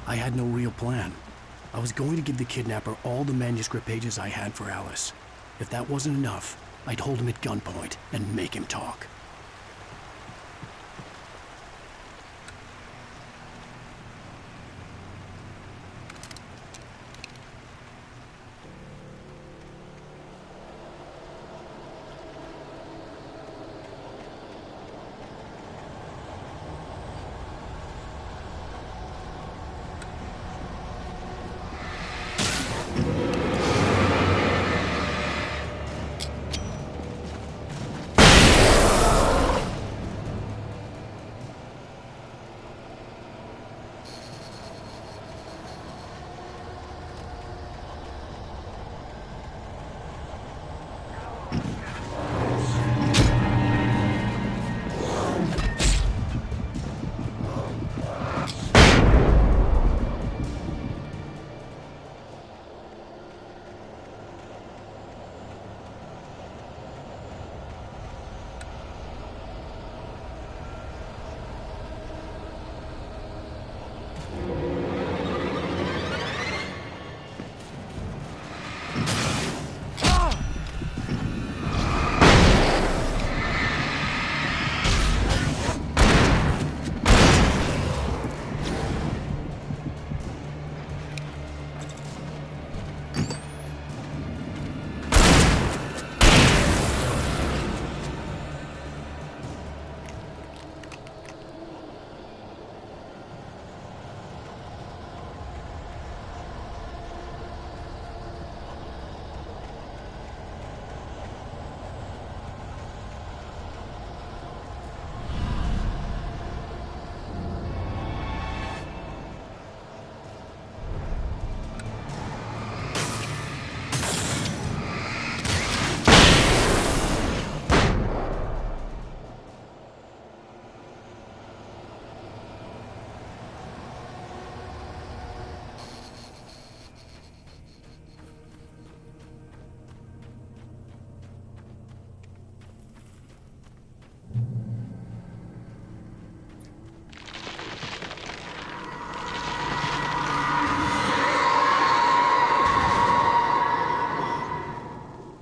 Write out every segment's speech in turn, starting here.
I had no real plan. I was going to give the kidnapper all the manuscript pages I had for Alice. If that wasn't enough, I'd hold him at gunpoint and make him talk.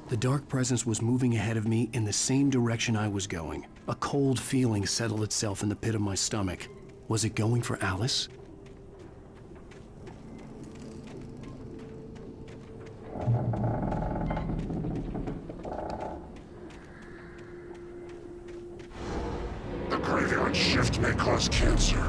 The dark presence was moving ahead of me in the same direction I was going. A cold feeling settled itself in the pit of my stomach. Was it going for Alice? The graveyard shift may cause cancer.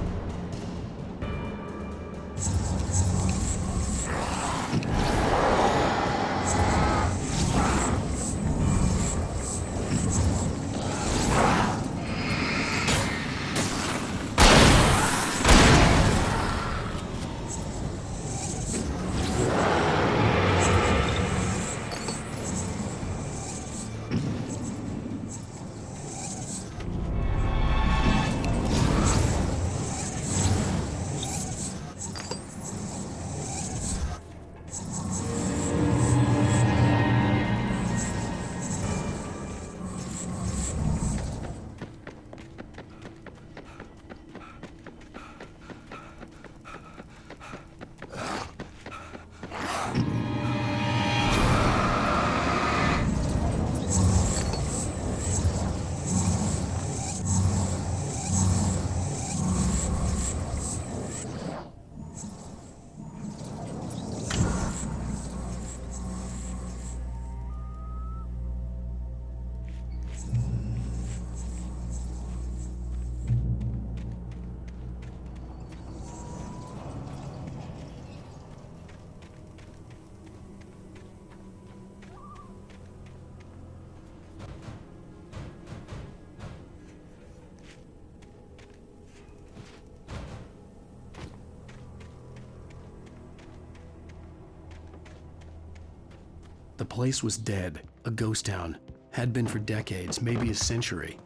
The place was dead, a ghost town. Had been for decades, maybe a century.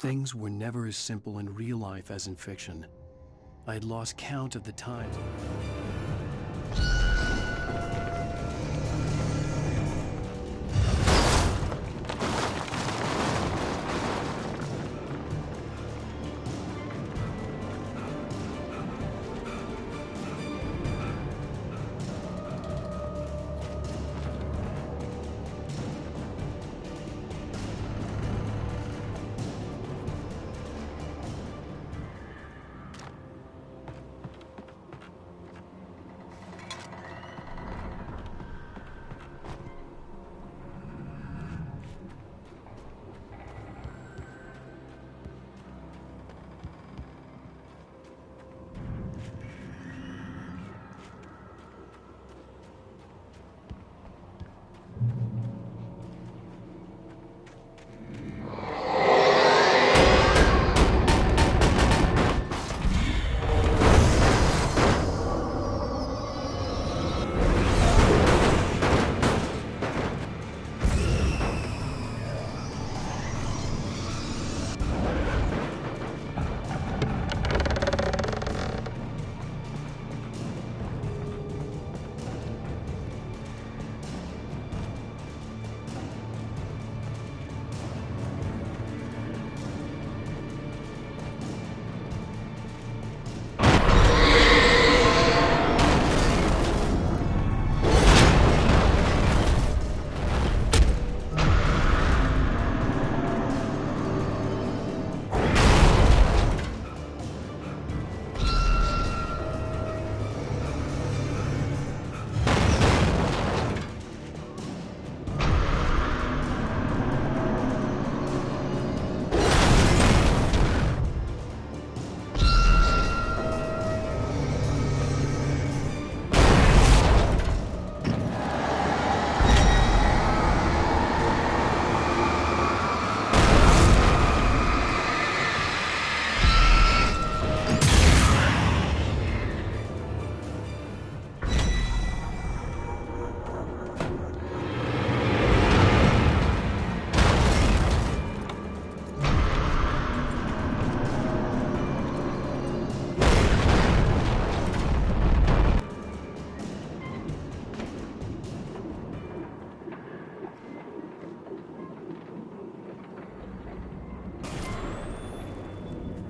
Things were never as simple in real life as in fiction. I had lost count of the times.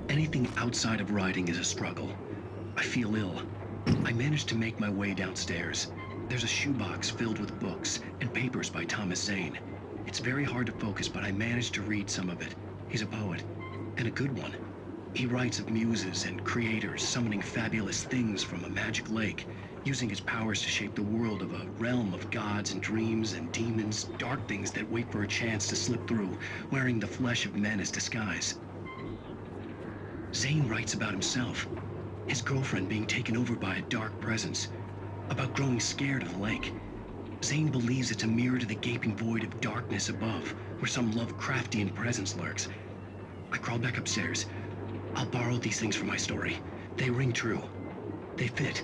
Anything outside of writing is a struggle. I feel ill. I managed to make my way downstairs. There's a shoebox filled with books and papers by Thomas Zane. It's very hard to focus, but I managed to read some of it. He's a poet, and a good one. He writes of muses and creators summoning fabulous things from a magic lake, using his powers to shape the world of a realm of gods and dreams and demons, dark things that wait for a chance to slip through, wearing the flesh of men as disguise. Zane writes about himself, his girlfriend being taken over by a dark presence, about growing scared of the lake. Zane believes it's a mirror to the gaping void of darkness above, where some Lovecraftian presence lurks. I crawl back upstairs. I'll borrow these things for my story. They ring true. They fit.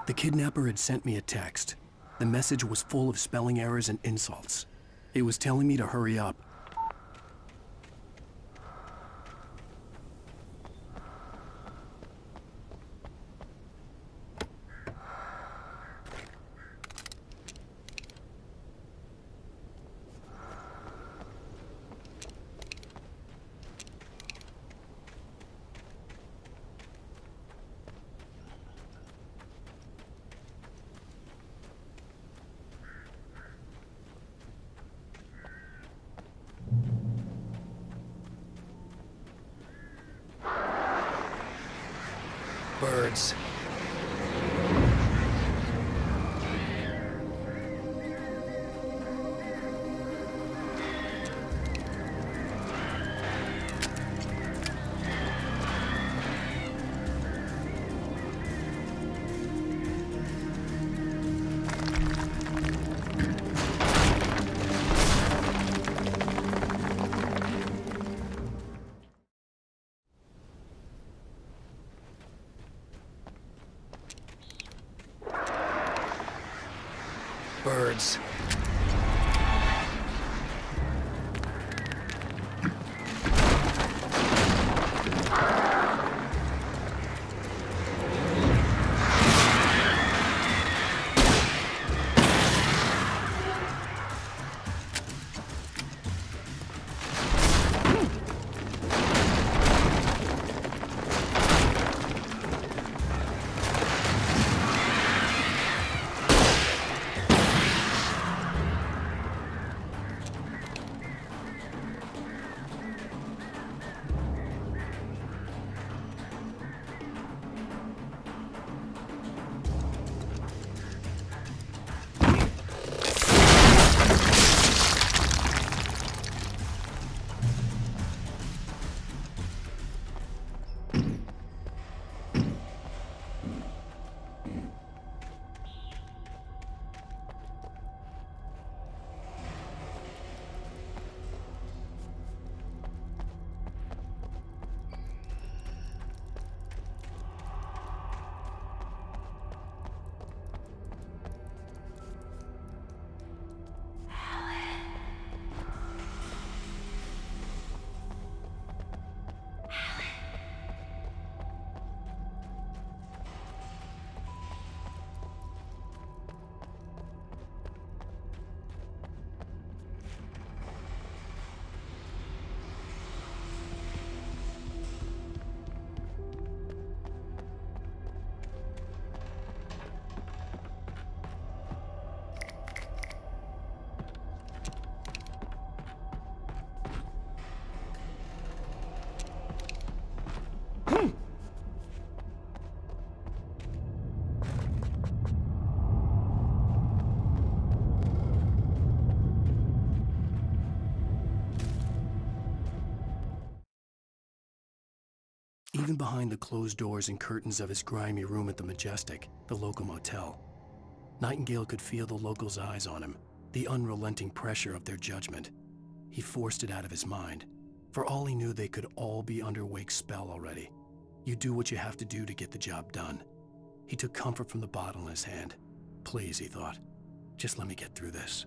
The kidnapper had sent me a text. The message was full of spelling errors and insults. It was telling me to hurry up. Birds. Birds. Even behind the closed doors and curtains of his grimy room at the Majestic, the local motel, Nightingale could feel the locals' eyes on him, the unrelenting pressure of their judgment. He forced it out of his mind. For all he knew, they could all be under Wake's spell already. You do what you have to do to get the job done. He took comfort from the bottle in his hand. Please, he thought, just let me get through this.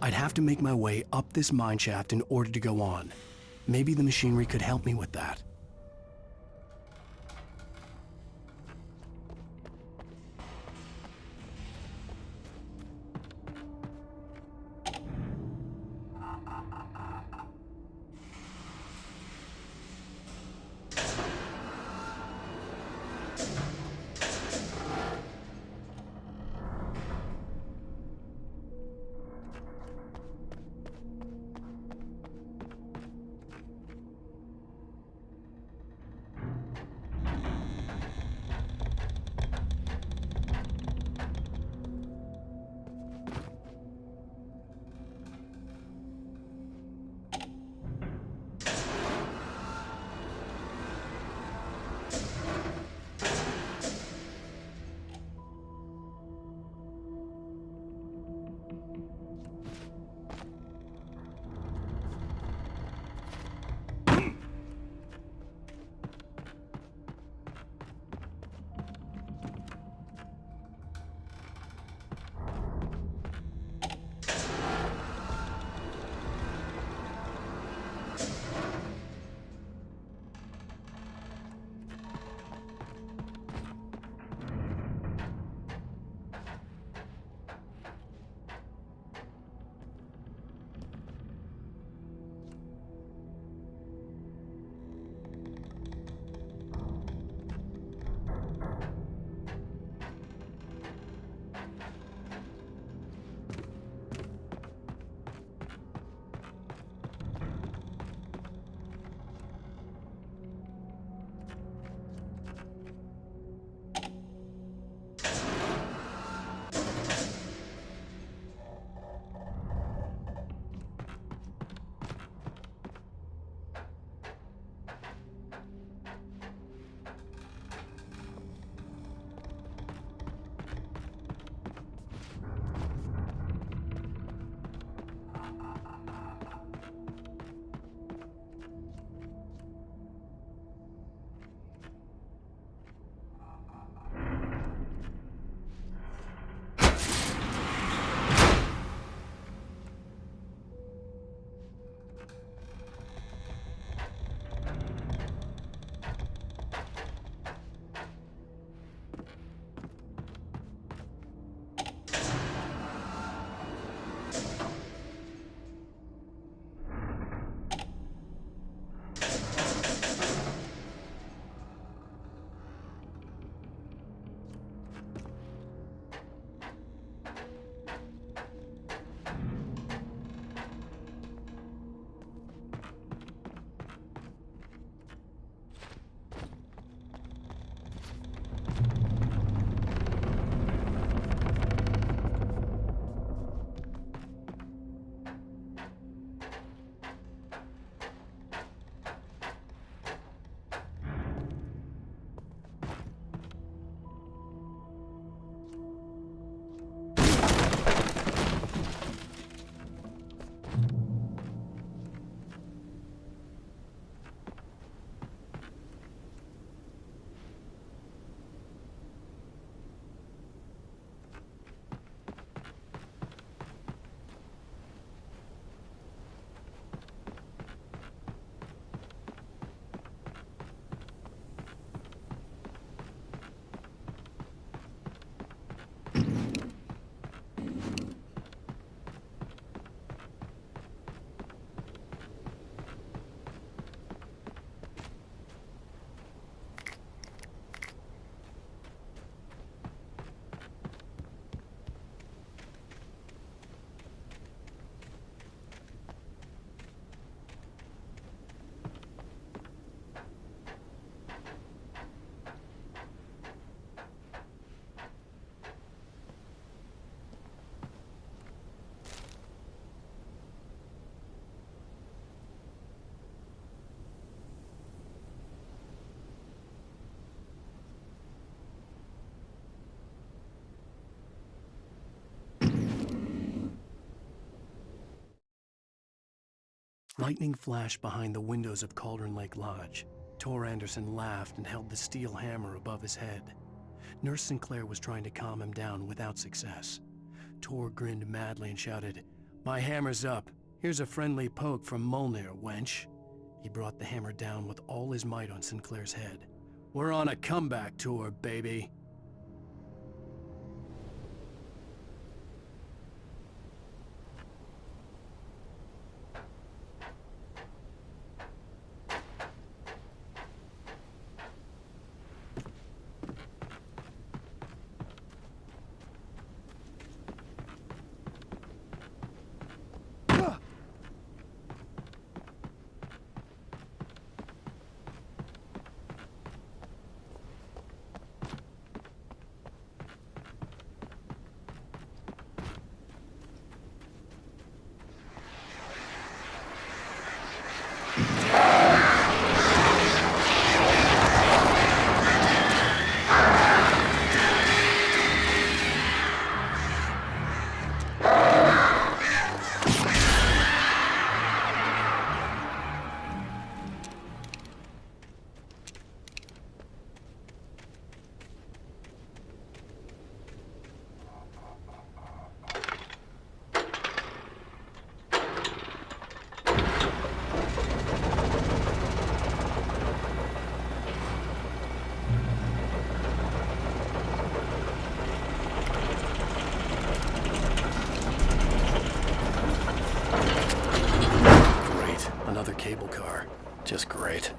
I'd have to make my way up this mine shaft in order to go on. Maybe the machinery could help me with that. Lightning flashed behind the windows of Cauldron Lake Lodge. Tor Anderson laughed and held the steel hammer above his head. Nurse Sinclair was trying to calm him down without success. Tor grinned madly and shouted, "My hammer's up. Here's a friendly poke from Molnir, wench." He brought the hammer down with all his might on Sinclair's head. "We're on a comeback tour, baby." Another cable car. Just great.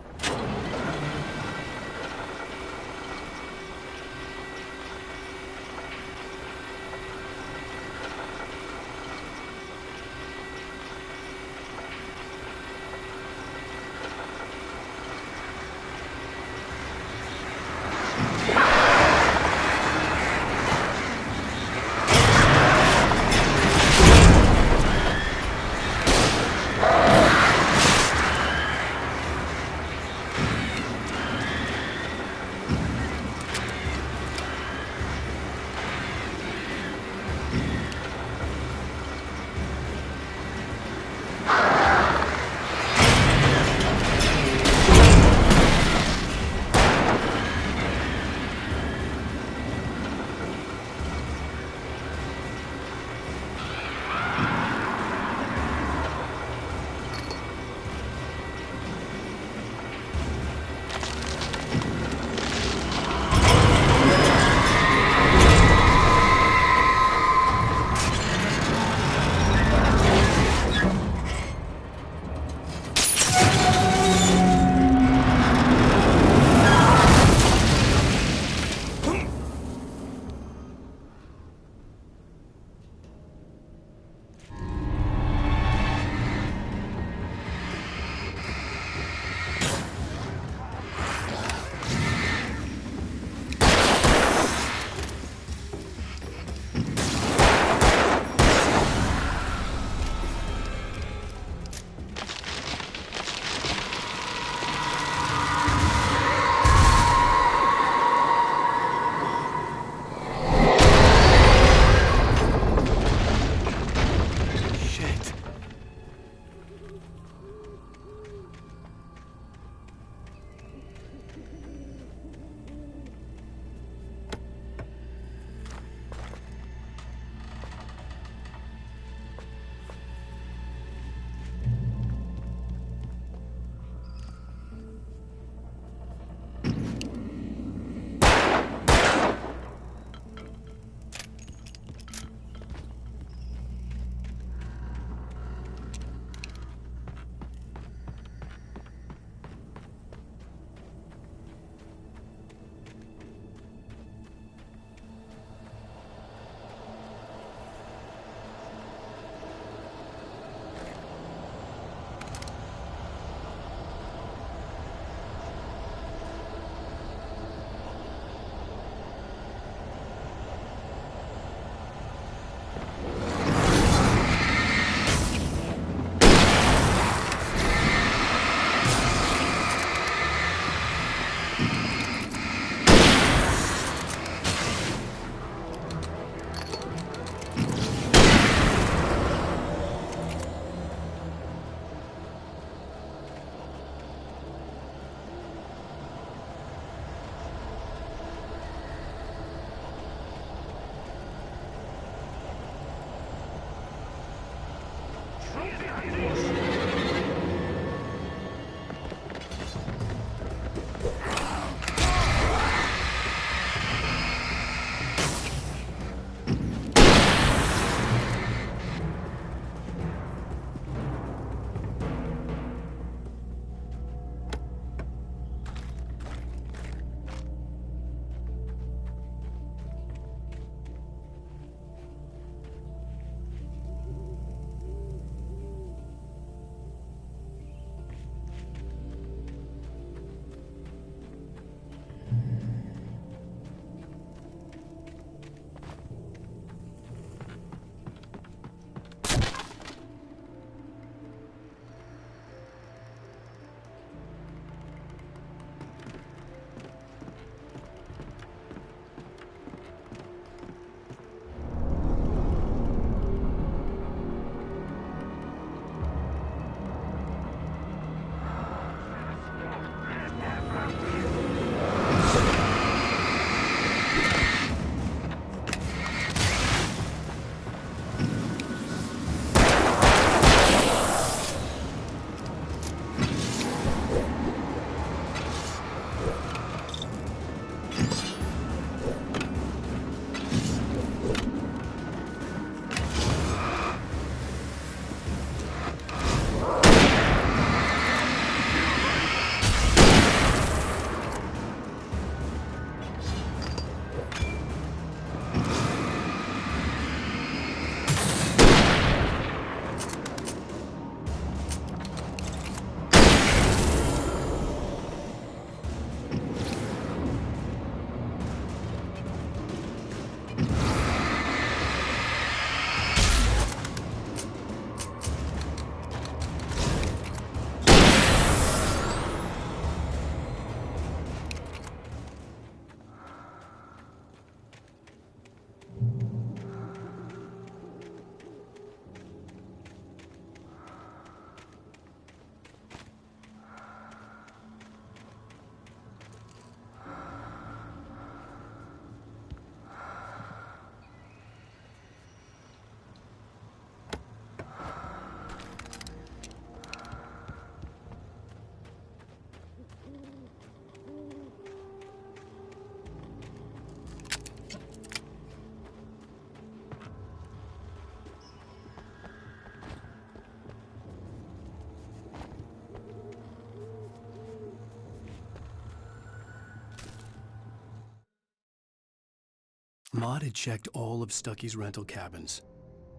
Maud had checked all of Stucky's rental cabins.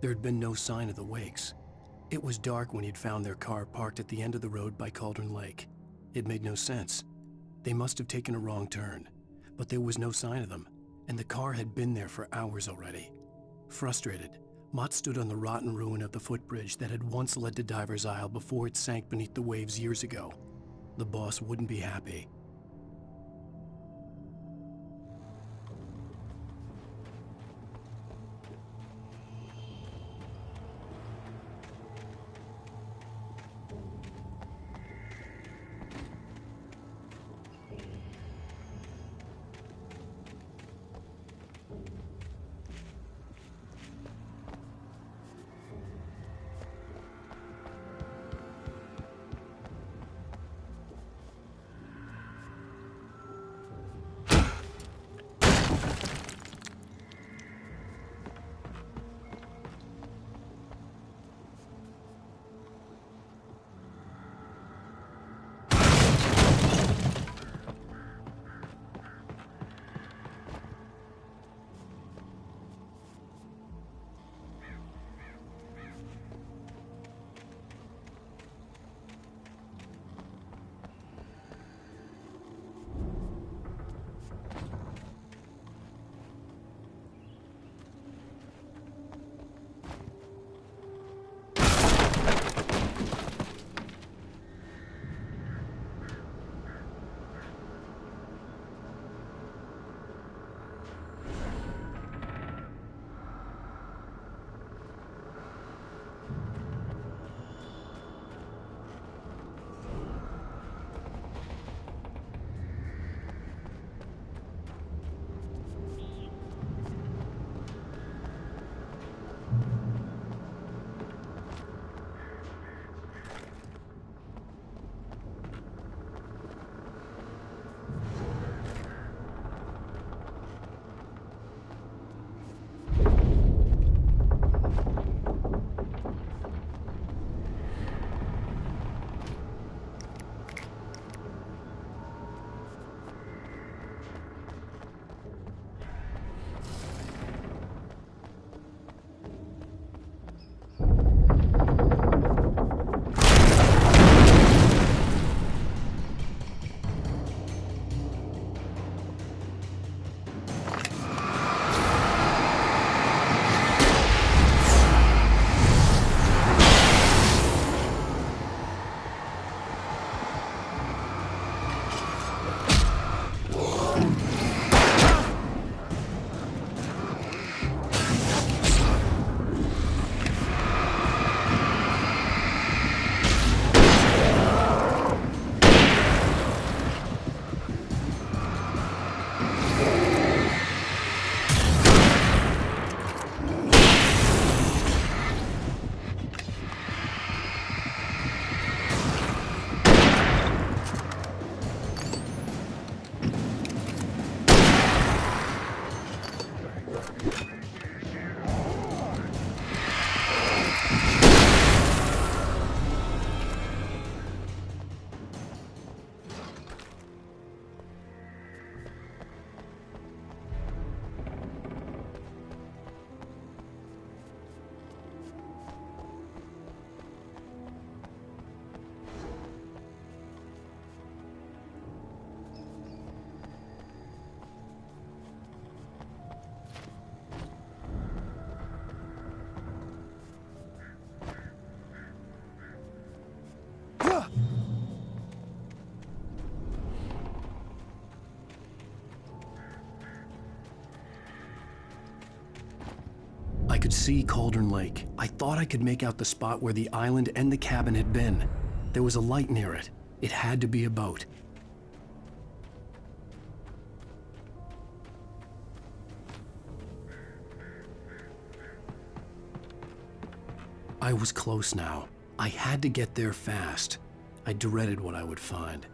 There had been no sign of the Wakes. It was dark when he'd found their car parked at the end of the road by Cauldron Lake. It made no sense. They must have taken a wrong turn, but there was no sign of them, and the car had been there for hours already. Frustrated, Mott stood on the rotten ruin of the footbridge that had once led to Diver's Isle before it sank beneath the waves years ago. The boss wouldn't be happy. I could see Cauldron Lake. I thought I could make out the spot where the island and the cabin had been. There was a light near it. It had to be a boat. I was close now. I had to get there fast. I dreaded what I would find.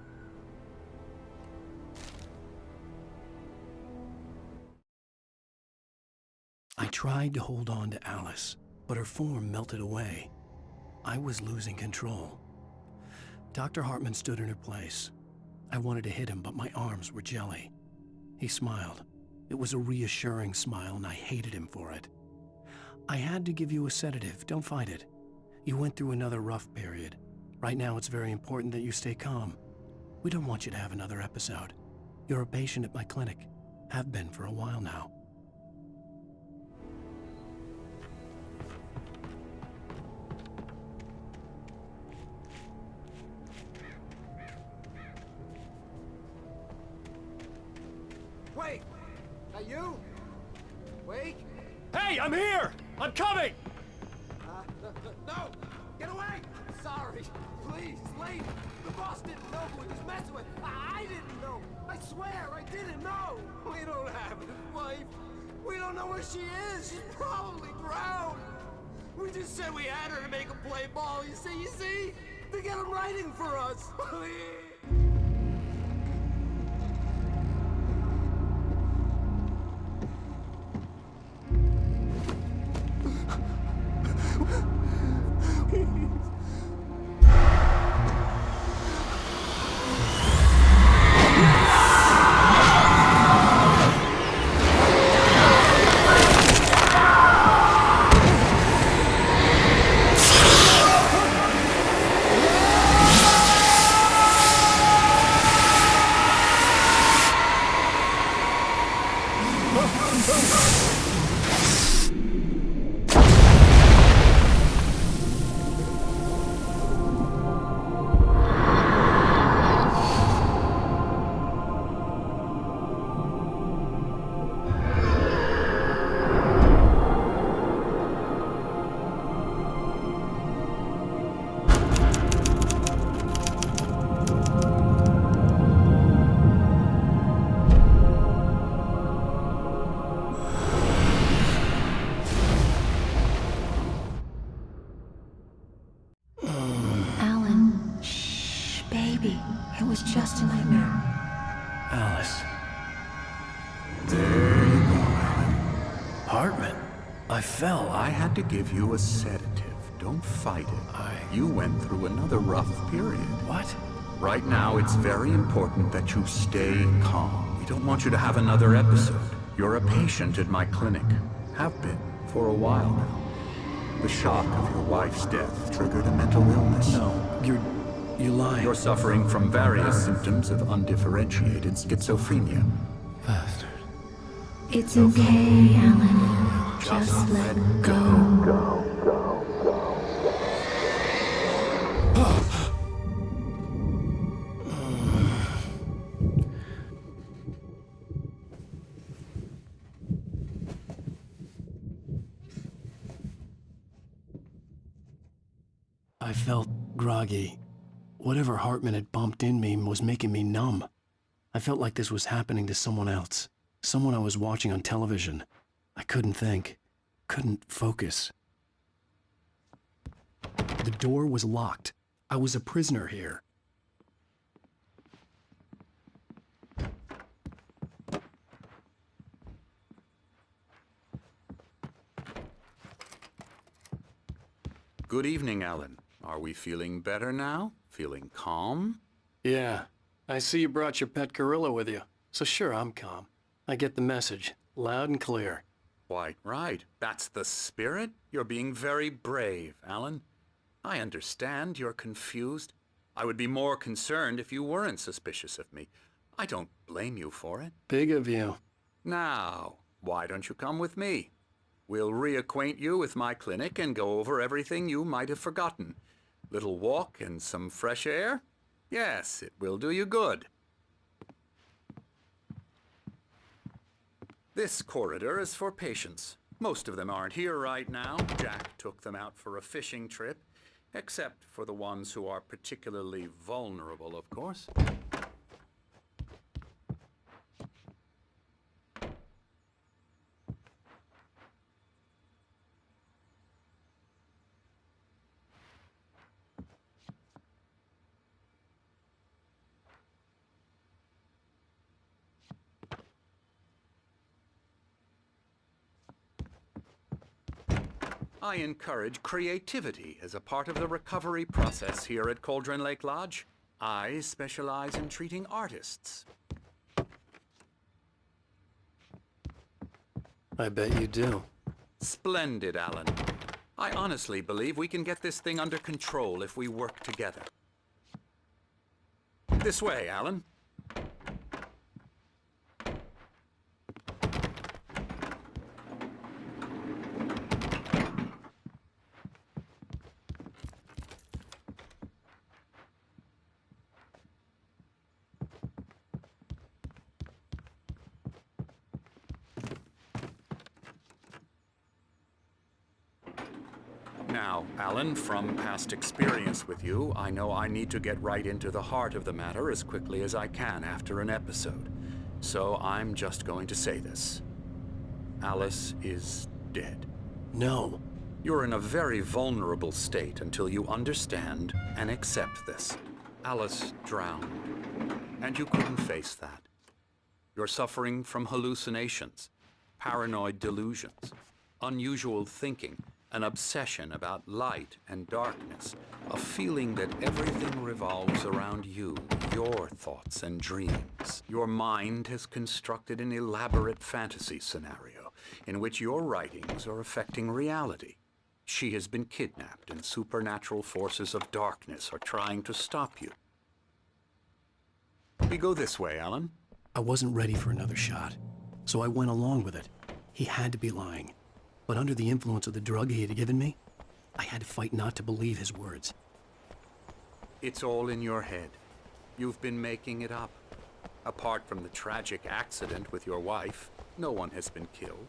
I tried to hold on to Alice, but her form melted away. I was losing control. Dr. Hartman stood in her place. I wanted to hit him, but my arms were jelly. He smiled. It was a reassuring smile, and I hated him for it. I had to give you a sedative. Don't fight it. You went through another rough period. Right now, it's very important that you stay calm. We don't want you to have another episode. You're a patient at my clinic. Have been for a while now. Wait! Are you? Wait! Hey, I'm here! I'm coming! No! Get away! Sorry! Please, lady! The boss didn't know who he was messing with! I didn't know! I swear, I didn't know! We don't have his wife! We don't know where she is! She's probably drowned! We just said we had her to make him play ball, you see? To get him writing for us! Please! It was just a nightmare. Alice. There you go, Alan. Hartman. I fell. I had to give you a sedative. Don't fight it. You went through another rough period. What? Right now, it's very important that you stay calm. We don't want you to have another episode. You're a patient at my clinic. Have been for a while now. The shock of your wife's death triggered a mental illness. No, you're lying. You're suffering from various symptoms of undifferentiated schizophrenia. Bastard. It's okay, Alan. Just let go. I felt groggy. Whatever Hartman had bumped in me was making me numb. I felt like this was happening to someone else. Someone I was watching on television. I couldn't think. Couldn't focus. The door was locked. I was a prisoner here. Good evening, Alan. Are we feeling better now? Feeling calm? Yeah. I see you brought your pet gorilla with you. So sure, I'm calm. I get the message. Loud and clear. Quite right. That's the spirit. You're being very brave, Alan. I understand you're confused. I would be more concerned if you weren't suspicious of me. I don't blame you for it. Big of you. Now, why don't you come with me? We'll reacquaint you with my clinic and go over everything you might have forgotten. Little walk and some fresh air? Yes, it will do you good. This corridor is for patients. Most of them aren't here right now. Jack took them out for a fishing trip, except for the ones who are particularly vulnerable, of course. I encourage creativity as a part of the recovery process here at Cauldron Lake Lodge. I specialize in treating artists. I bet you do. Splendid, Alan. I honestly believe we can get this thing under control if we work together. This way, Alan. Now, Alan, from past experience with you, I know I need to get right into the heart of the matter as quickly as I can after an episode. So I'm just going to say this. Alice is dead. No. You're in a very vulnerable state until you understand and accept this. Alice drowned, and you couldn't face that. You're suffering from hallucinations, paranoid delusions, unusual thinking, an obsession about light and darkness, a feeling that everything revolves around you, your thoughts and dreams. Your mind has constructed an elaborate fantasy scenario in which your writings are affecting reality. She has been kidnapped and supernatural forces of darkness are trying to stop you. We go this way, Alan. I wasn't ready for another shot, so I went along with it. He had to be lying. But under the influence of the drug he had given me, I had to fight not to believe his words. It's all in your head. You've been making it up. Apart from the tragic accident with your wife, no one has been killed.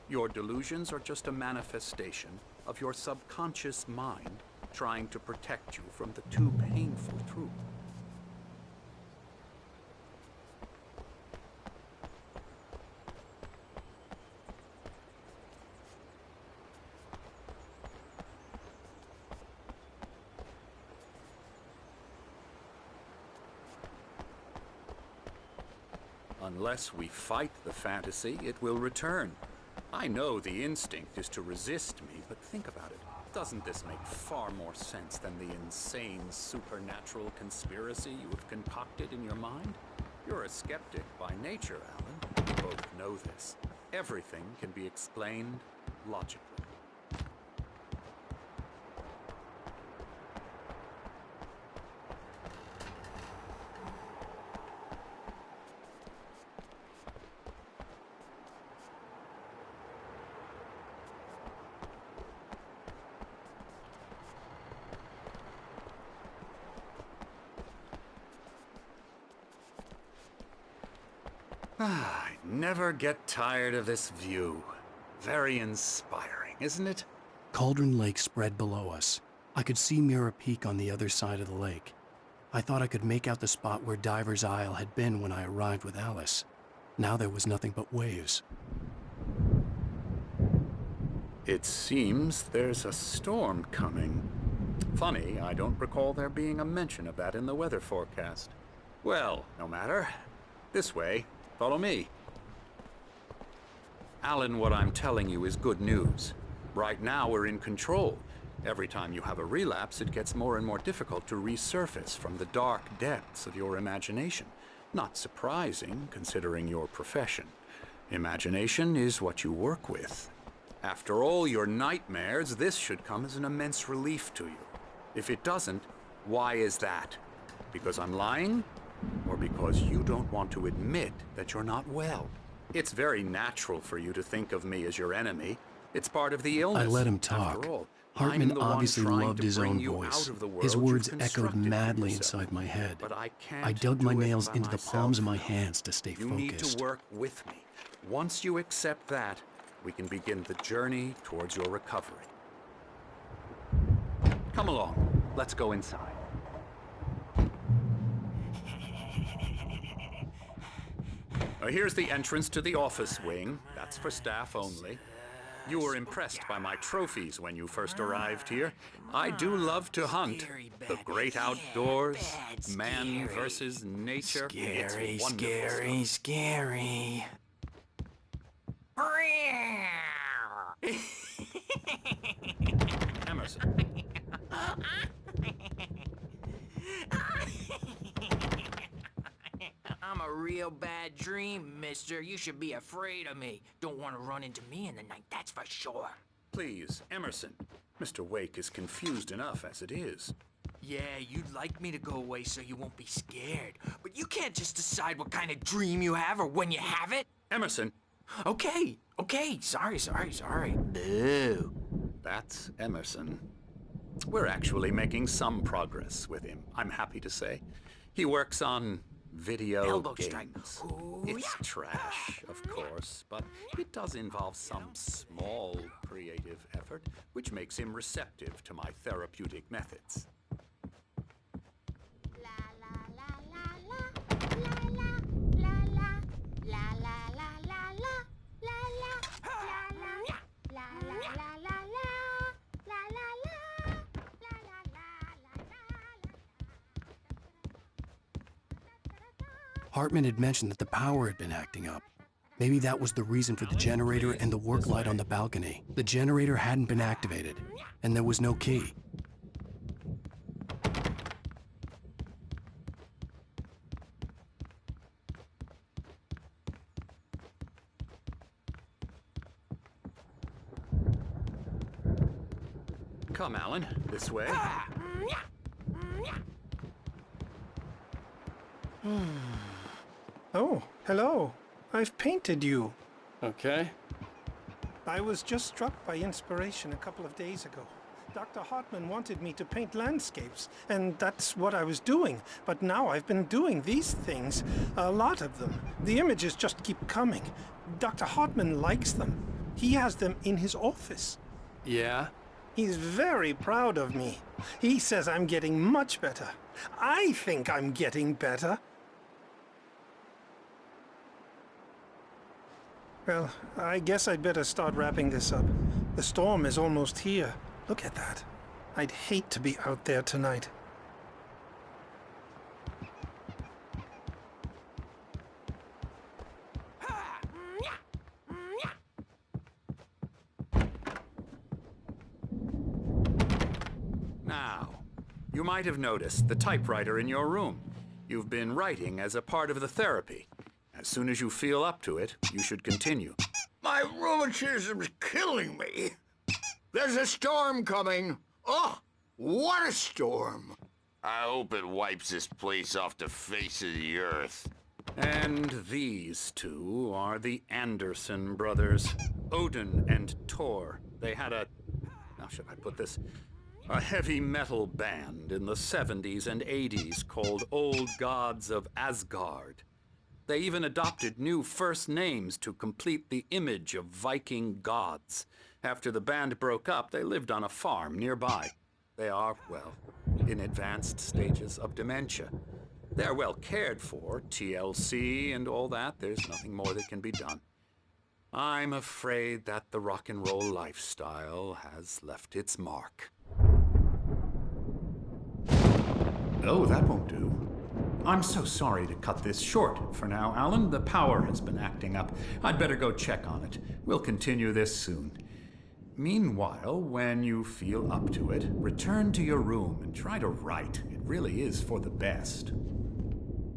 Your delusions are just a manifestation of your subconscious mind trying to protect you from the too painful truth. Unless we fight the fantasy, it will return. I know the instinct is to resist me, but think about it. Doesn't this make far more sense than the insane supernatural conspiracy you have concocted in your mind? You're a skeptic by nature, Alan. We both know this. Everything can be explained logically. I never get tired of this view. Very inspiring, isn't it? Cauldron Lake spread below us. I could see Mirror Peak on the other side of the lake. I thought I could make out the spot where Diver's Isle had been when I arrived with Alice. Now there was nothing but waves. It seems there's a storm coming. Funny, I don't recall there being a mention of that in the weather forecast. Well, no matter. This way. Follow me. Alan, what I'm telling you is good news. Right now, we're in control. Every time you have a relapse, it gets more and more difficult to resurface from the dark depths of your imagination. Not surprising, considering your profession. Imagination is what you work with. After all your nightmares, this should come as an immense relief to you. If it doesn't, why is that? Because I'm lying? Or because you don't want to admit that you're not well? It's very natural for you to think of me as your enemy. It's part of the illness. I let him talk. After all, Hartman I'm the one obviously trying loved to his bring own you voice. out of the world His you've words echoed constructed for madly yourself. inside my head. But I can't I dug my do it nails by into the myself. palms of my hands to stay You need focused. to work with me. Once you accept that, we can begin the journey towards your recovery. Come along. Let's go inside. Here's the entrance to the office wing. That's for staff only. You were impressed by my trophies when you first arrived here. I do love to hunt. The great outdoors, man versus nature. Scary, It's wonderful scary, scary. stuff. Emerson. I'm a real bad dream, mister. You should be afraid of me. Don't want to run into me in the night, that's for sure. Please, Emerson. Mr. Wake is confused enough as it is. Yeah, you'd like me to go away so you won't be scared. But you can't just decide what kind of dream you have or when you have it. Emerson! Okay, sorry. Boo. That's Emerson. We're actually making some progress with him, I'm happy to say. He works on video Elbow games. strike. Ooh, It's yeah. trash, of course, but it does involve some small creative effort, which makes him receptive to my therapeutic methods. Hartman had mentioned that the power had been acting up. Maybe that was the reason for the generator and the work light on the balcony. The generator hadn't been activated, and there was no key. Come, Alan, this way. Oh, hello. I've painted you. Okay. I was just struck by inspiration a couple of days ago. Dr. Hartman wanted me to paint landscapes, and that's what I was doing. But now I've been doing these things, a lot of them. The images just keep coming. Dr. Hartman likes them. He has them in his office. Yeah? He's very proud of me. He says I'm getting much better. I think I'm getting better. Well, I guess I'd better start wrapping this up. The storm is almost here. Look at that. I'd hate to be out there tonight. Now, you might have noticed the typewriter in your room. You've been writing as a part of the therapy. As soon as you feel up to it, you should continue. My rheumatism's killing me. There's a storm coming. Oh, what a storm. I hope it wipes this place off the face of the earth. And these two are the Anderson brothers, Odin and Tor. They had how should I put this? A heavy metal band in the 70s and 80s called Old Gods of Asgard. They even adopted new first names to complete the image of Viking gods. After the band broke up, they lived on a farm nearby. They are, well, in advanced stages of dementia. They're well cared for, TLC and all that. There's nothing more that can be done. I'm afraid that the rock and roll lifestyle has left its mark. Oh, that won't do. I'm so sorry to cut this short for now, Alan. The power has been acting up. I'd better go check on it. We'll continue this soon. Meanwhile, when you feel up to it, return to your room and try to write. It really is for the best.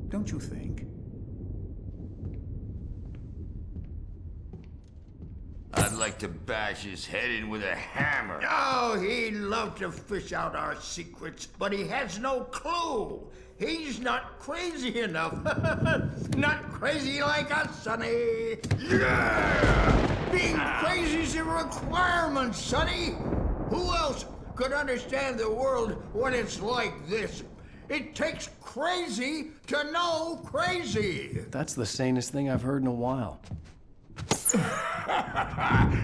Don't you think? I'd like to bash his head in with a hammer. Oh, he'd love to fish out our secrets, but he has no clue. He's not crazy enough. Not crazy like us, Sonny. Yeah! Being crazy's a requirement, Sonny. Who else could understand the world when it's like this? It takes crazy to know crazy. That's the sanest thing I've heard in a while.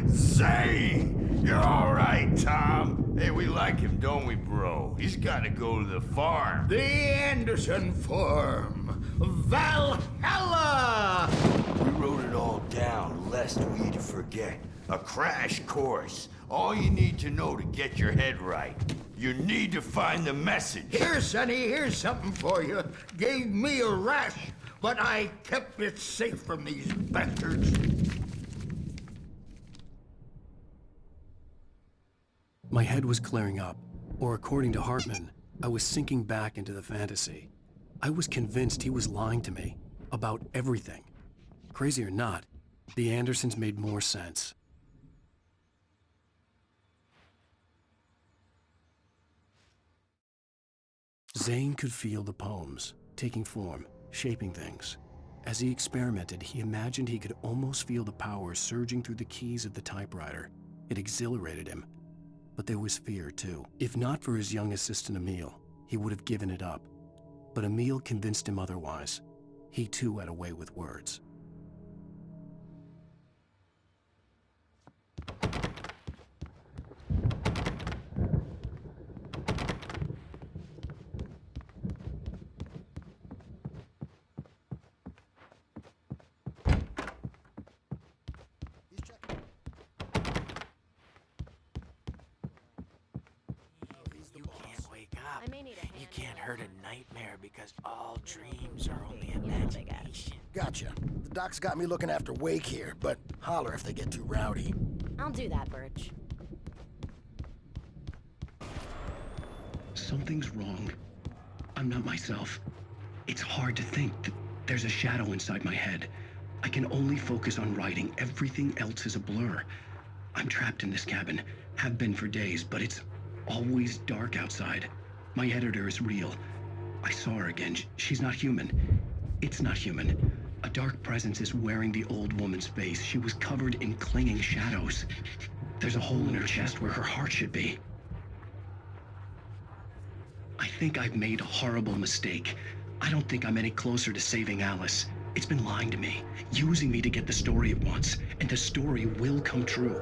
Zane! You're all right, Tom. Hey, we like him, don't we, bro? He's got to go to the farm. The Anderson Farm. Valhalla! We wrote it all down, lest we'd forget. A crash course. All you need to know to get your head right. You need to find the message. Here, Sonny, here's something for you. Gave me a rash, but I kept it safe from these bastards. My head was clearing up, or according to Hartman, I was sinking back into the fantasy. I was convinced he was lying to me. About everything. Crazy or not, the Andersons made more sense. Zane could feel the poems, taking form, shaping things. As he experimented, he imagined he could almost feel the power surging through the keys of the typewriter. It exhilarated him. But there was fear, too. If not for his young assistant Emile, he would have given it up. But Emile convinced him otherwise. He too had a way with words. You can't hurt a nightmare because all dreams are only imagination. Gotcha. The doc's got me looking after Wake here, but holler if they get too rowdy. I'll do that, Birch. Something's wrong. I'm not myself. It's hard to think that there's a shadow inside my head. I can only focus on writing. Everything else is a blur. I'm trapped in this cabin. Have been for days, but it's always dark outside. My editor is real. I saw her again. She's not human. It's not human. A dark presence is wearing the old woman's face. She was covered in clinging shadows. There's a hole in her chest where her heart should be. I think I've made a horrible mistake. I don't think I'm any closer to saving Alice. It's been lying to me, using me to get the story it wants, and the story will come true.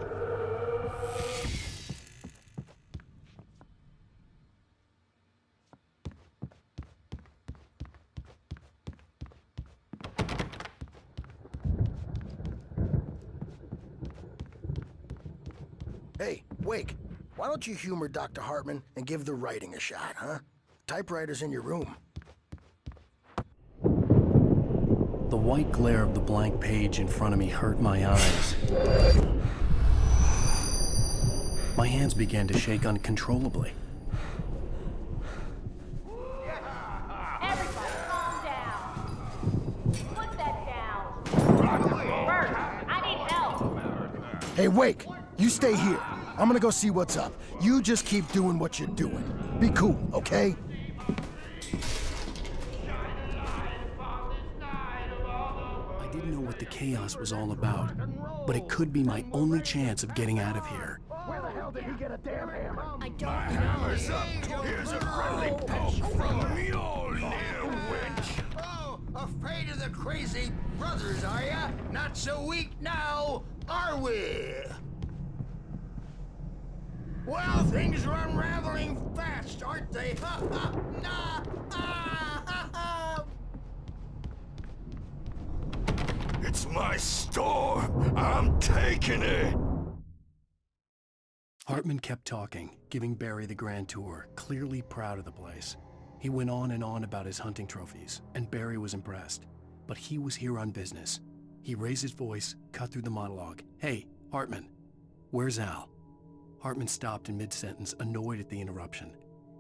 Hey, Wake, why don't you humor Dr. Hartman and give the writing a shot, huh? Typewriter's in your room. The white glare of the blank page in front of me hurt my eyes. My hands began to shake uncontrollably. Everybody, calm down. Put that down. Birch, I need help. Hey, Wake, you stay here. I'm gonna go see what's up. You just keep doing what you're doing. Be cool, okay? I didn't know what the chaos was all about, but it could be my only chance of getting out of here. Where the hell did he get a damn hammer? I don't My know. hammer's up. Here's a friendly poke from Mjolnir, wench. Oh, afraid of the crazy brothers, are ya? Not so weak now, are we? Well, things are unraveling fast, aren't they? Ha ha! Nah! Ah, ha ha! It's my store. I'm taking it. Hartman kept talking, giving Barry the grand tour, clearly proud of the place. He went on and on about his hunting trophies, and Barry was impressed. But he was here on business. He raised his voice, cut through the monologue. Hey, Hartman, where's Al? Hartman stopped in mid-sentence, annoyed at the interruption.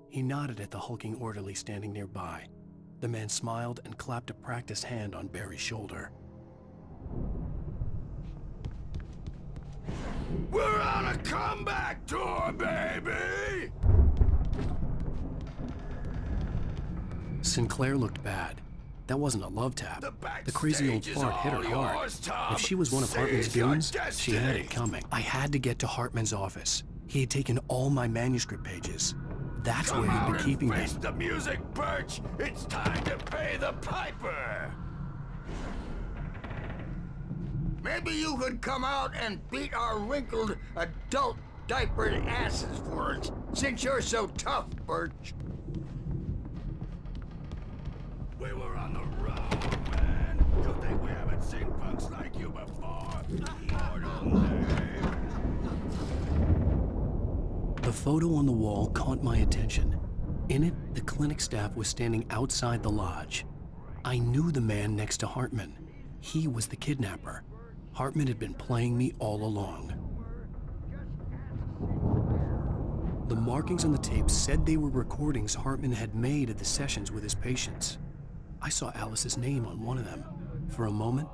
He nodded at the hulking orderly standing nearby. The man smiled and clapped a practiced hand on Barry's shoulder. We're on a comeback tour, baby! Sinclair looked bad. That wasn't a love tap. The crazy old fart hit her hard. If she was one of Hartman's goons, she had it coming. I had to get to Hartman's office. He had taken all my manuscript pages. That's where he'd been keeping them. Face the music, Birch! It's time to pay the piper! Maybe you could come out and beat our wrinkled, adult, diapered asses for us, since you're so tough, Birch. We were on the road, man. You think we haven't seen punks like you before? The photo on the wall caught my attention. In it, the clinic staff was standing outside the lodge. I knew the man next to Hartman. He was the kidnapper. Hartman had been playing me all along. The markings on the tape said they were recordings Hartman had made at the sessions with his patients. I saw Alice's name on one of them. For a moment,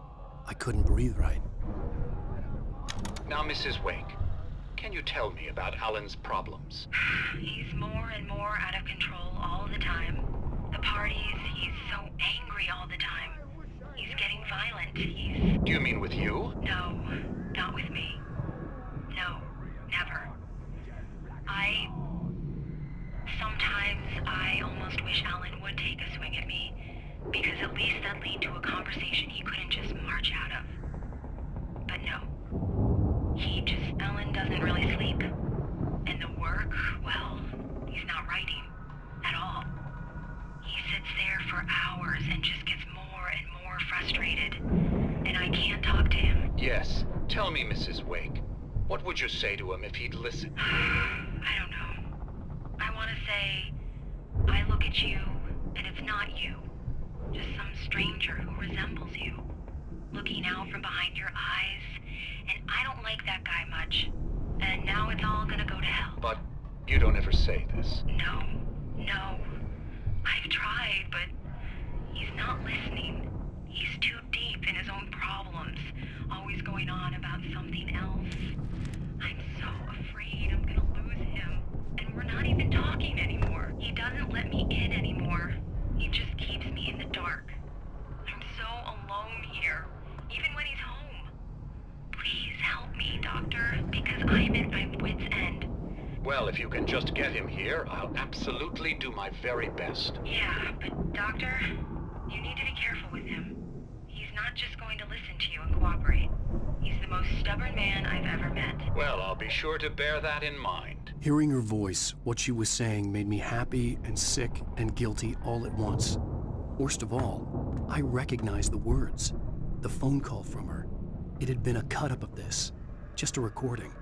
I couldn't breathe right. Now, Mrs. Wake, can you tell me about Alan's problems? He's more and more out of control all the time. The parties, he's so angry all the time. He's getting violent. Do you mean with you? No, not with me. No, never. Sometimes I almost wish Alan would take a swing at me, because at least that'd lead to a conversation he couldn't just march out of. But no. Alan doesn't really sleep. And the work, well, he's not writing at all. He sits there for hours and just gets more and more frustrated. And I can't talk to him. Yes. Tell me, Mrs. Wake. What would you say to him if he'd listen? I don't know. I want to say, I look at you, and it's not you. Just some stranger who resembles you. Looking out from behind your eyes. And I don't like that guy much. And now it's all gonna go to hell. But you don't ever say this. No. I've tried, but he's not listening. He's too deep in his own problems. Always going on about something else. I'm so afraid I'm gonna lose him. And we're not even talking anymore. He doesn't let me in anymore. He just keeps me in the dark. I'm so alone here, even when he's home. Please help me, Doctor, because I'm at my wit's end. Well, if you can just get him here, I'll absolutely do my very best. Yeah, but Doctor, you need to be careful with him. He's not just going to listen to you and cooperate. He's the most stubborn man I've ever met. Well, I'll be sure to bear that in mind. Hearing her voice, what she was saying made me happy and sick and guilty all at once. Worst of all, I recognized the words. The phone call from her. It had been a cut-up of this. Just a recording.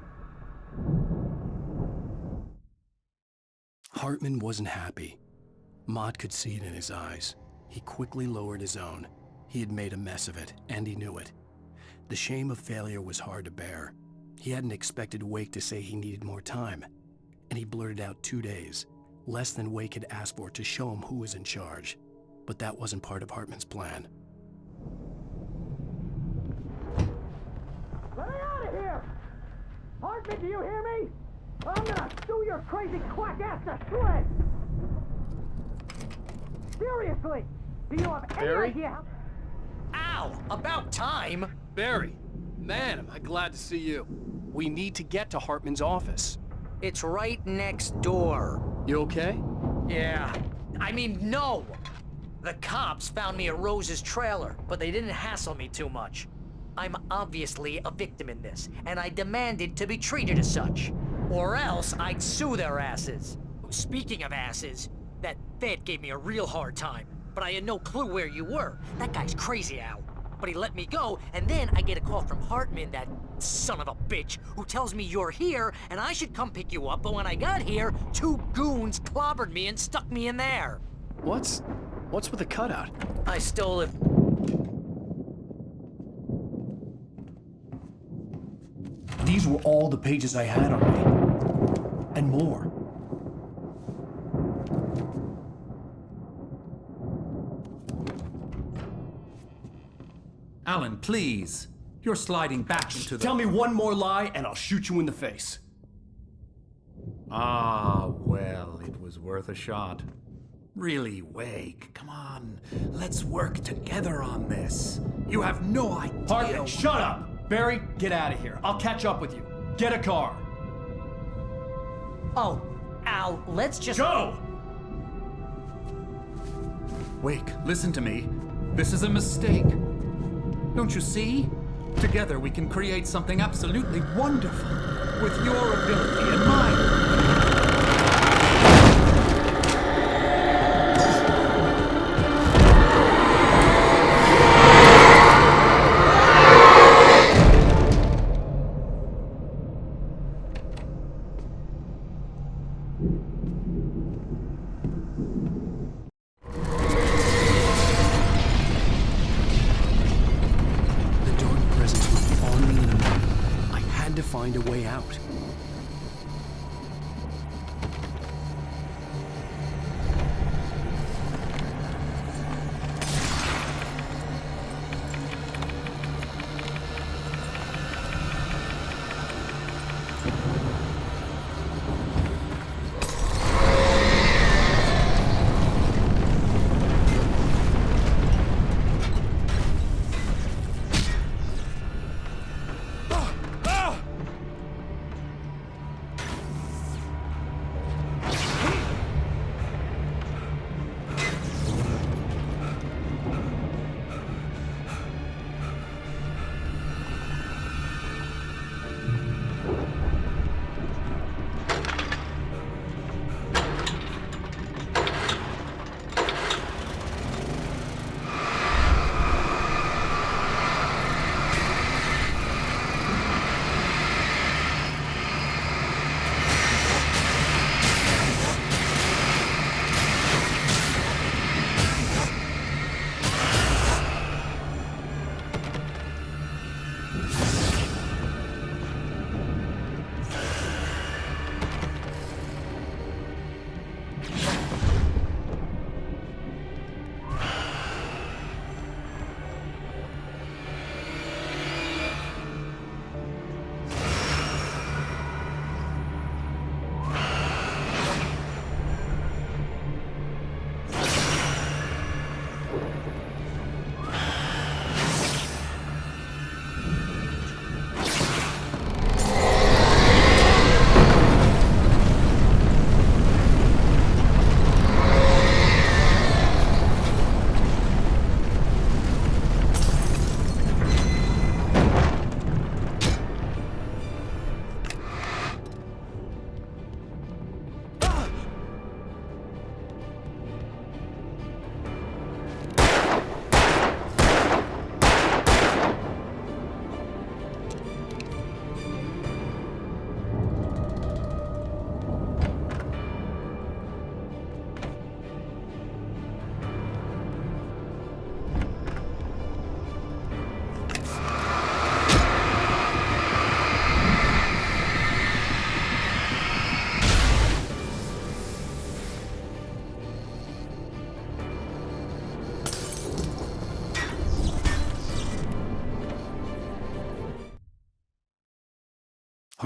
Hartman wasn't happy. Maud could see it in his eyes. He quickly lowered his own. He had made a mess of it, and he knew it. The shame of failure was hard to bear. He hadn't expected Wake to say he needed more time. And he blurted out 2 days, less than Wake had asked for to show him who was in charge. But that wasn't part of Hartman's plan. Let me out of here! Hartman, do you hear me? I'm gonna sue your crazy quack ass to shreds! Seriously! Do you have any idea how... Ow! About time! Barry, man, am I glad to see you. We need to get to Hartman's office. It's right next door. You okay? Yeah. I mean, no! The cops found me at Rose's trailer, but they didn't hassle me too much. I'm obviously a victim in this, and I demanded to be treated as such. Or else I'd sue their asses. Speaking of asses, that Fed gave me a real hard time, but I had no clue where you were. That guy's crazy, Al. But he let me go, and then I get a call from Hartman, that son of a bitch, who tells me you're here, and I should come pick you up, but when I got here, 2 goons clobbered me and stuck me in there. What's with the cutout? I stole it. These were all the pages I had on me. And more. Alan, please. You're sliding back into the... Tell me one more lie and I'll shoot you in the face. Ah, well, it was worth a shot. Really, Wake, come on. Let's work together on this. You have no idea... Hartman, shut up! Barry, get out of here. I'll catch up with you. Get a car. Oh, Al, let's just... Go! Wake, listen to me. This is a mistake. Don't you see? Together we can create something absolutely wonderful. With your ability and mine. Find a way out.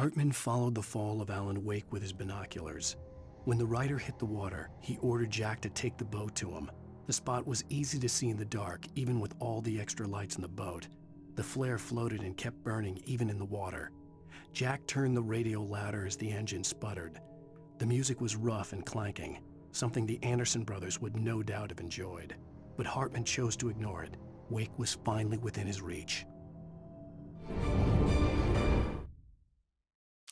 Hartman followed the fall of Alan Wake with his binoculars. When the rider hit the water, he ordered Jack to take the boat to him. The spot was easy to see in the dark, even with all the extra lights in the boat. The flare floated and kept burning even in the water. Jack turned the radio louder as the engine sputtered. The music was rough and clanking, something the Anderson brothers would no doubt have enjoyed. But Hartman chose to ignore it. Wake was finally within his reach.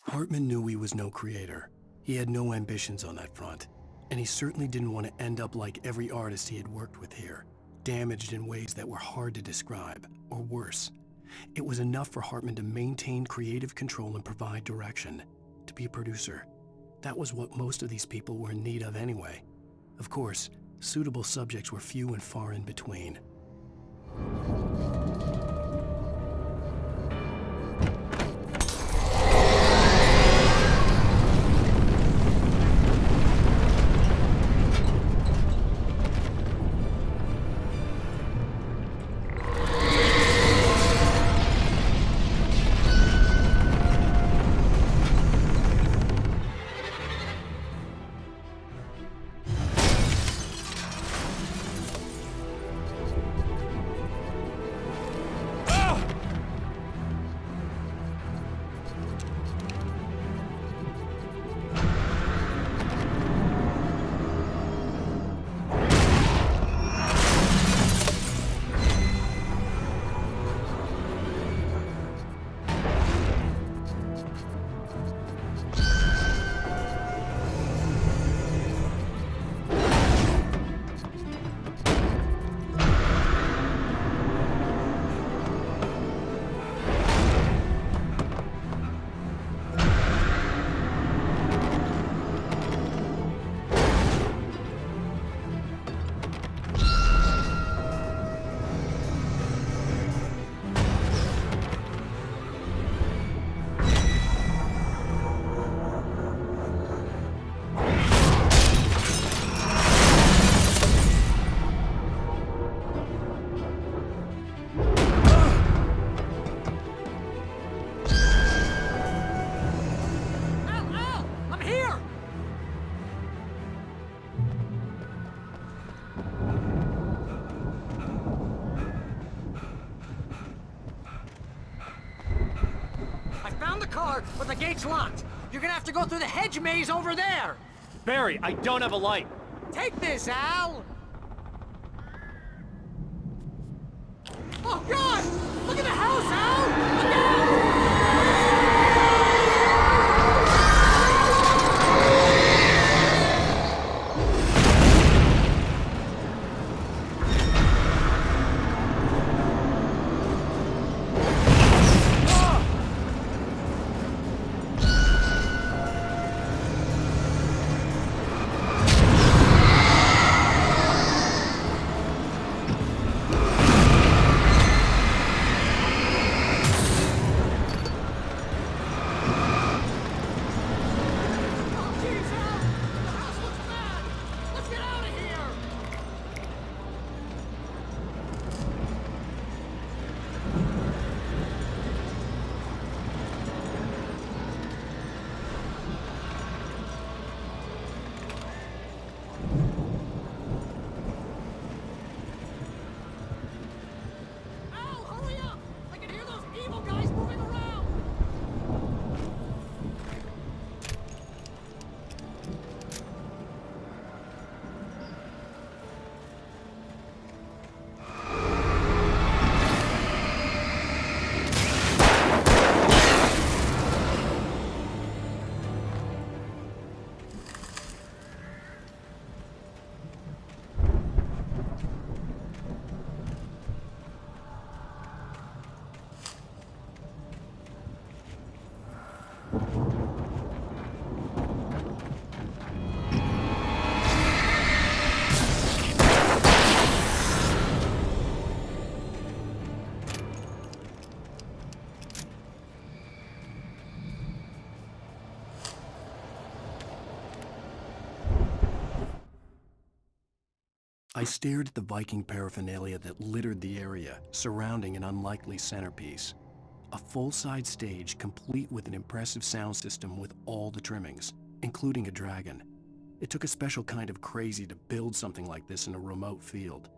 Hartman knew he was no creator. He had no ambitions on that front, and he certainly didn't want to end up like every artist he had worked with here, damaged in ways that were hard to describe, or worse. It was enough for Hartman to maintain creative control and provide direction, to be a producer. That was what most of these people were in need of anyway. Of course, suitable subjects were few and far in between. But the gate's locked. You're gonna have to go through the hedge maze over there. Barry, I don't have a light. Take this, Al! Oh, God! Look at the house, Al! Look out! I stared at the Viking paraphernalia that littered the area, surrounding an unlikely centerpiece. A full-side stage complete with an impressive sound system with all the trimmings, including a dragon. It took a special kind of crazy to build something like this in a remote field.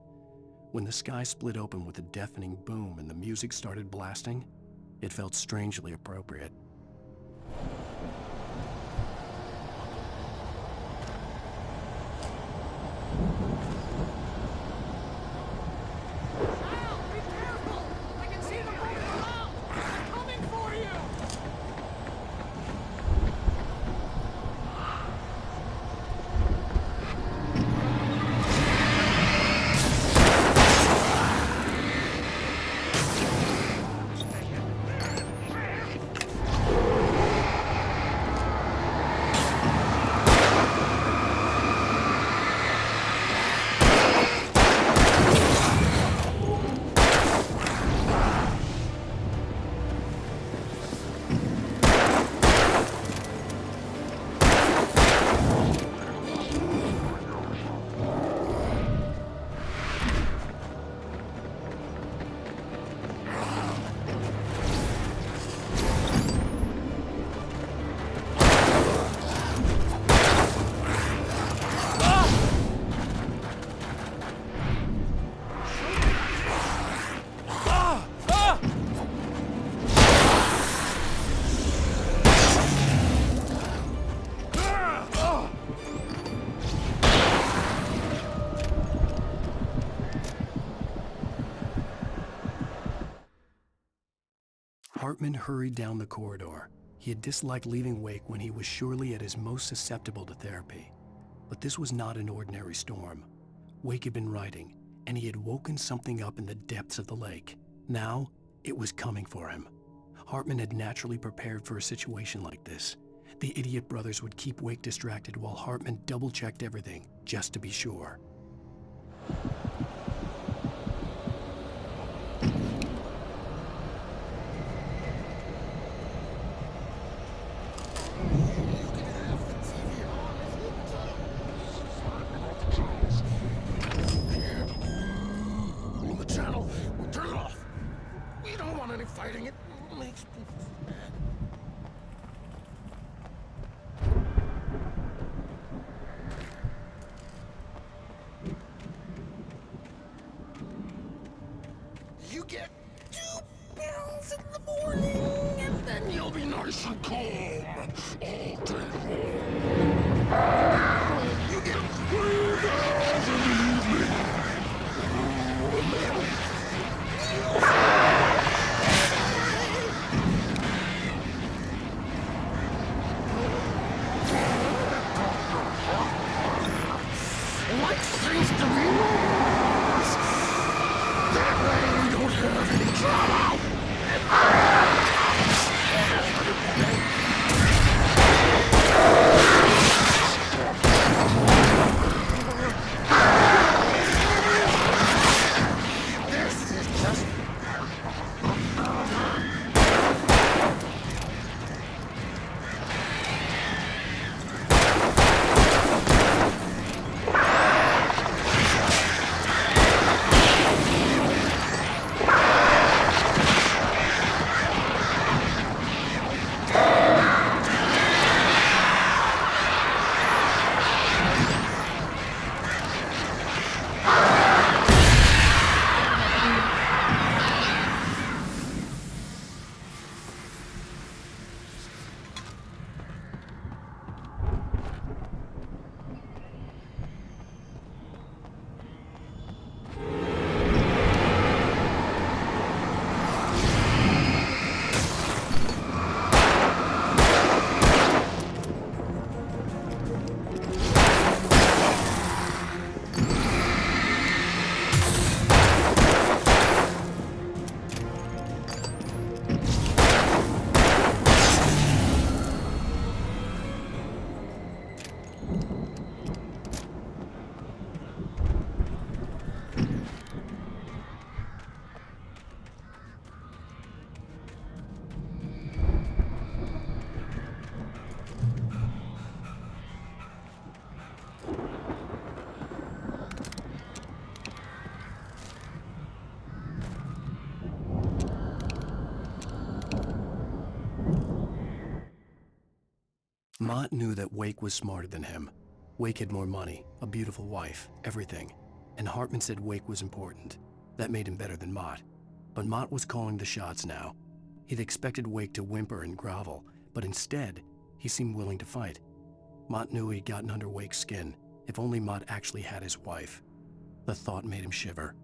When the sky split open with a deafening boom and the music started blasting, it felt strangely appropriate. Hartman hurried down the corridor. He had disliked leaving Wake when he was surely at his most susceptible to therapy. But this was not an ordinary storm. Wake had been writing, and he had woken something up in the depths of the lake. Now, it was coming for him. Hartman had naturally prepared for a situation like this. The idiot brothers would keep Wake distracted while Hartman double-checked everything, just to be sure. Fighting it makes people mad. You get 2 pills in the morning, and then you'll be nice and calm all day long. You get 3 pills in the evening. Things to be lost. That way we don't have any trouble. This is just... Mott knew that Wake was smarter than him. Wake had more money, a beautiful wife, everything. And Hartman said Wake was important. That made him better than Mott. But Mott was calling the shots now. He'd expected Wake to whimper and grovel, but instead, he seemed willing to fight. Mott knew he'd gotten under Wake's skin. If only Mott actually had his wife. The thought made him shiver.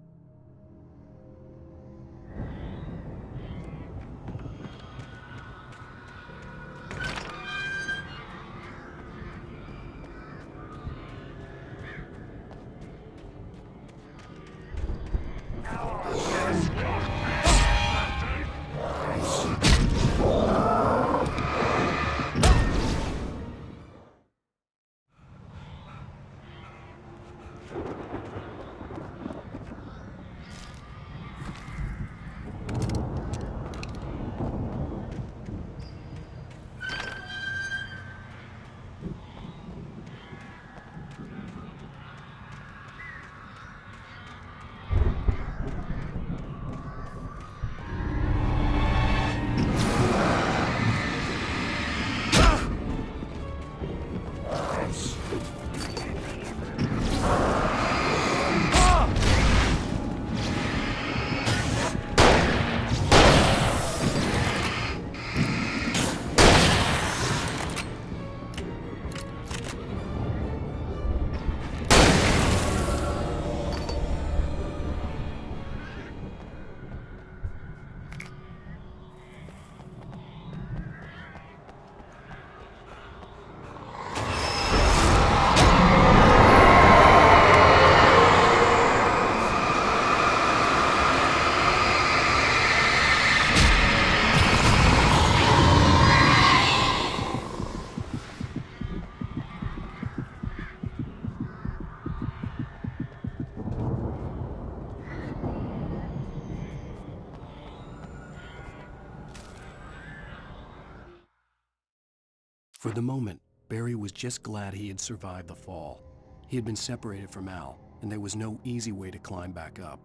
For the moment, Barry was just glad he had survived the fall. He had been separated from Al, and there was no easy way to climb back up.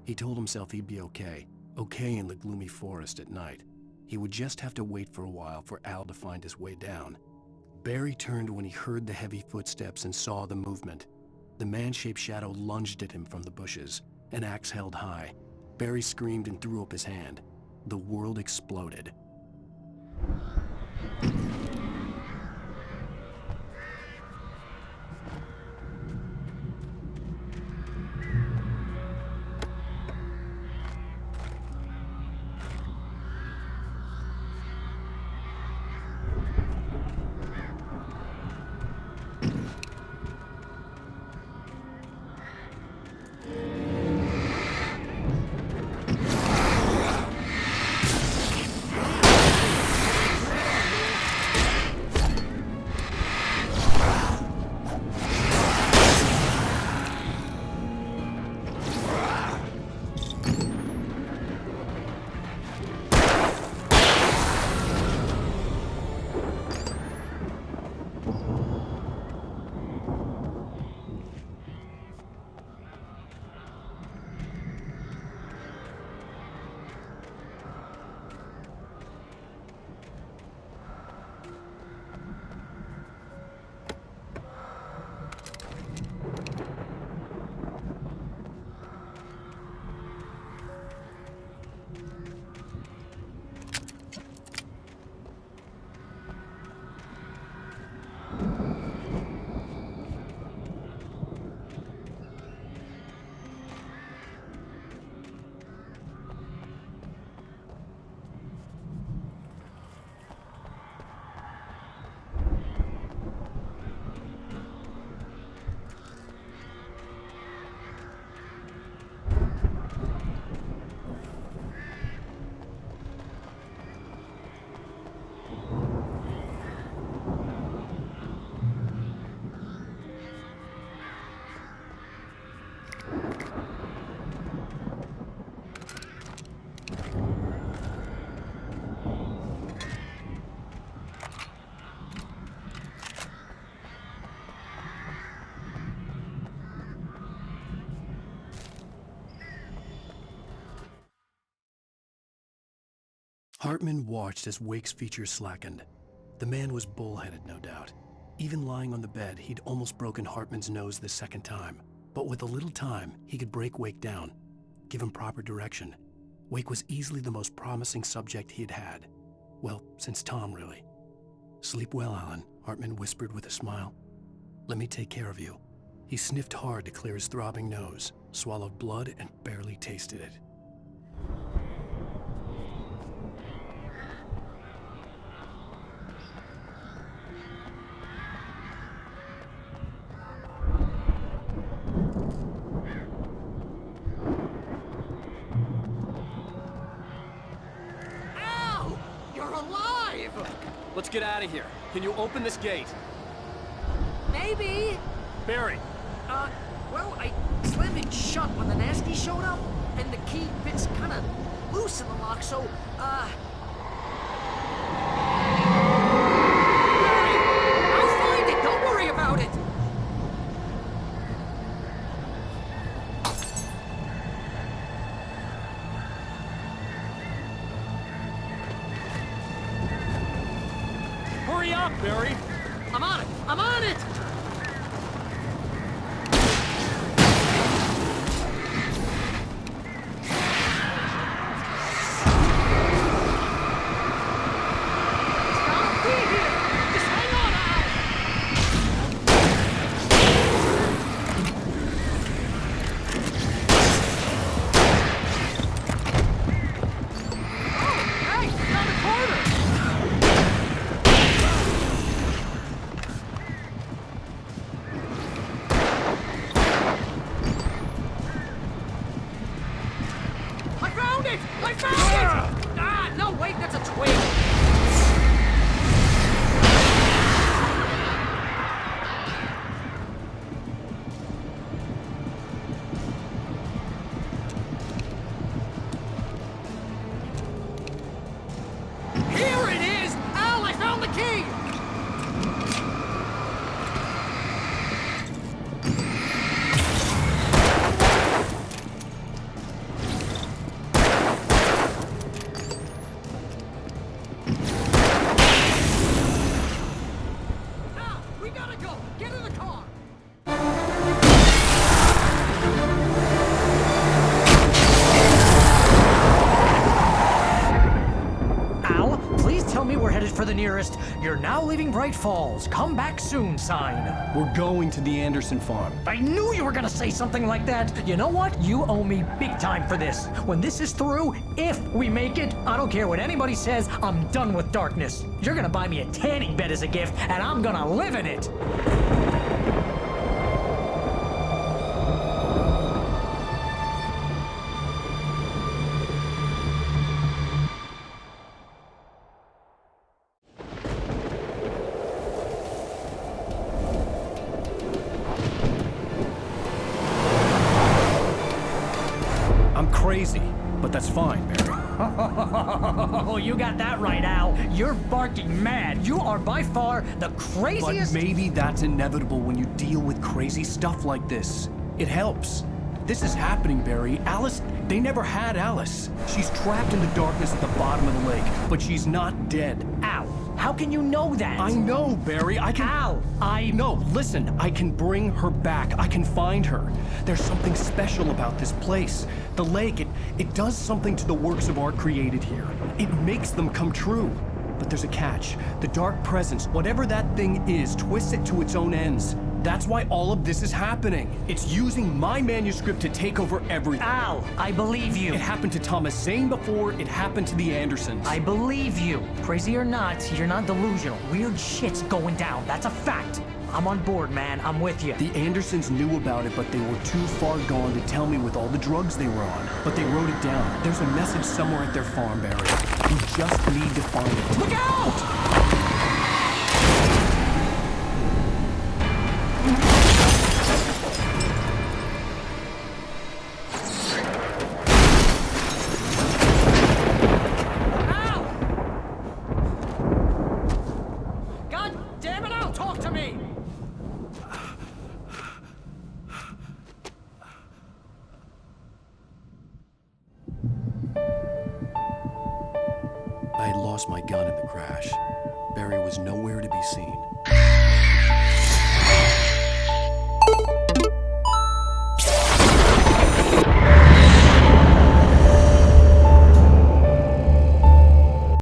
He told himself he'd be okay in the gloomy forest at night. He would just have to wait for a while for Al to find his way down. Barry turned when he heard the heavy footsteps and saw the movement. The man-shaped shadow lunged at him from the bushes, an axe held high. Barry screamed and threw up his hand. The world exploded. Hartman watched as Wake's features slackened. The man was bullheaded, no doubt. Even lying on the bed, he'd almost broken Hartman's nose the second time. But with a little time, he could break Wake down, give him proper direction. Wake was easily the most promising subject he'd had. Well, since Tom, really. "Sleep well, Alan," Hartman whispered with a smile. "Let me take care of you." He sniffed hard to clear his throbbing nose, swallowed blood, and barely tasted it. Al! You're alive! Let's get out of here. Can you open this gate? Maybe. Barry! Well, I slammed it shut when the nasty showed up, and the key fits kind of loose in the lock, so, Barry! I'll find it! Don't worry about it! Hurry up, Barry! I'm on it! I'm on it! I found it! Ah, no, wait, that's a twig. Here it is! Al, I found the key! For the nearest, "You're now leaving Bright Falls. Come back soon" sign. We're going to the Anderson farm. I knew you were gonna say something like that. You know what? You owe me big time for this. When this is through, if we make it, I don't care what anybody says, I'm done with darkness. You're gonna buy me a tanning bed as a gift, and I'm gonna live in it. Crazy, but that's fine, Barry. Oh, you got that right, Al. You're barking mad. You are by far the craziest... But maybe that's inevitable when you deal with crazy stuff like this. It helps. This is happening, Barry. Alice, they never had Alice. She's trapped in the darkness at the bottom of the lake, but she's not dead. Al, how can you know that? I know, Barry. I can... Al, No, listen. I can bring her back. I can find her. There's something special about this place. The lake, it does something to the works of art created here. It makes them come true. But there's a catch. The dark presence, whatever that thing is, twists it to its own ends. That's why all of this is happening. It's using my manuscript to take over everything. Al, I believe you. It happened to Thomas Zane before, it happened to the Andersons. I believe you. Crazy or not, you're not delusional. Weird shit's going down. That's a fact. I'm on board, man. I'm with you. The Andersons knew about it, but they were too far gone to tell me with all the drugs they were on. But they wrote it down. There's a message somewhere at their farm, Barry. We just need to find it. Look out! I had lost my gun in the crash. Barry was nowhere to be seen.